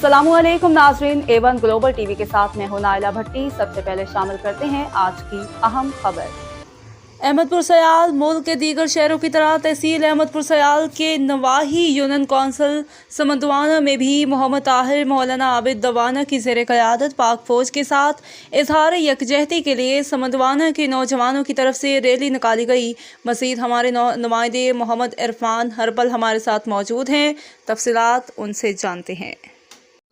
अस्सलामुअलैकुम नाजरीन, A1 global TV के साथ मैं हूं नाइला भट्टी। सबसे पहले शामिल करते हैं आज की अहम खबर। अहमदपुर सयाल मुल्क के दीगर शहरों की तरह तहसील अहमदपुर सयाल के नवाही यूनियन कौंसिल समंदवाना में भी मोहम्मद ताहिर मौलाना आबिद दवाना की ज़ेर क़यादत पाक फ़ौज के साथ इजहार यकजहती के लिए समंदवाना के नौजवानों की तरफ से रैली निकाली गई। मज़ीद हमारे नुमाइंदे मोहम्मद इरफान हरपल हमारे साथ मौजूद हैं, तफसीलात उनसे जानते हैं।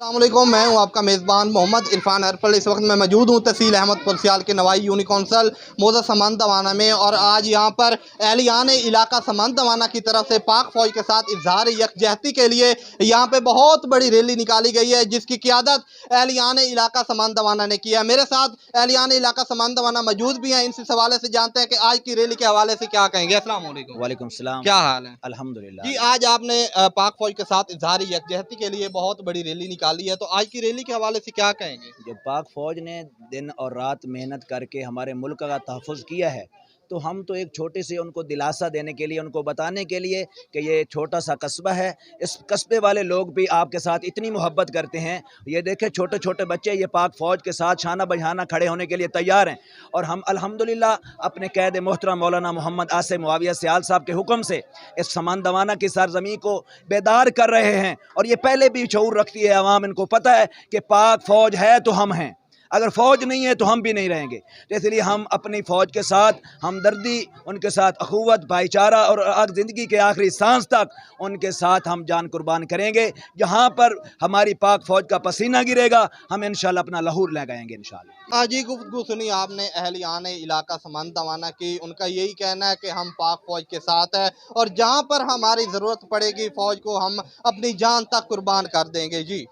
अस्सलामुअलैकुम, मैं हूं आपका मेज़बान मोहम्मद इरफान अरफल। इस वक्त मैं मौजूद हूं तहसील अहमदपुर सयाल के नवाई यूनियन कौंसिल मौजा समंद दवाना में, और आज यहां पर एहलियान इलाका समंद दवाना की तरफ से पाक फ़ौज के साथ इजहार यकजहती के लिए यहां पे बहुत बड़ी रैली निकाली गई है, जिसकी क़यादत एहलियान इलाका समंद दवाना ने की है। मेरे साथ एहलियान इलाका समंद दवाना मौजूद भी हैं। इनसे हवाले से जानते हैं कि आज की रैली के हवाले से क्या कहेंगे। अस्सलाम वालेकुम। वालेकुम सलाम। क्या हाल है? अल्हम्दुलिल्लाह जी, आज आपने पाक फ़ौज के साथ इजहार यकजहती के लिए बहुत बड़ी रैली निकाली है, तो आज की रैली के हवाले से क्या कहेंगे? जब पाक फ़ौज ने दिन और रात मेहनत करके हमारे मुल्क का तहफ़्फ़ुज़ किया है, तो हम तो एक छोटे से उनको दिलासा देने के लिए, उनको बताने के लिए कि ये छोटा सा कस्बा है, इस कस्बे वाले लोग भी आपके साथ इतनी मोहब्बत करते हैं। ये देखें, छोटे छोटे बच्चे ये पाक फ़ौज के साथ शाना बजाना खड़े होने के लिए तैयार हैं, और हम अल्हम्दुलिल्लाह अपने क़ैद मोहतरम मौलाना मोहम्मद आसिम मुआविया सयाल साहब के हुक्म से इस समंद दवाना की सरज़मीं को बेदार कर रहे हैं। और ये पहले भी शऊर रखती है अवाम, इनको पता है कि पाक फ़ौज है तो हम हैं, अगर फ़ौज नहीं है तो हम भी नहीं रहेंगे। तो इसलिए हम अपनी फ़ौज के साथ हमदर्दी, उनके साथ अखुवत, भाईचारा और ज़िंदगी के आखिरी सांस तक उनके साथ हम जान कुर्बान करेंगे। जहाँ पर हमारी पाक फ़ौज का पसीना गिरेगा, हम इंशाल्लाह अपना लहूर लगाएंगे इंशाल्लाह। जी, गुफ्तगू सुनी आपने एहलियान इलाका समंद दवाना की। उनका यही कहना है कि हम पाक फ़ौज के साथ हैं, और जहाँ पर हमारी ज़रूरत पड़ेगी फ़ौज को हम अपनी जान तक कुर्बान कर देंगे। जी।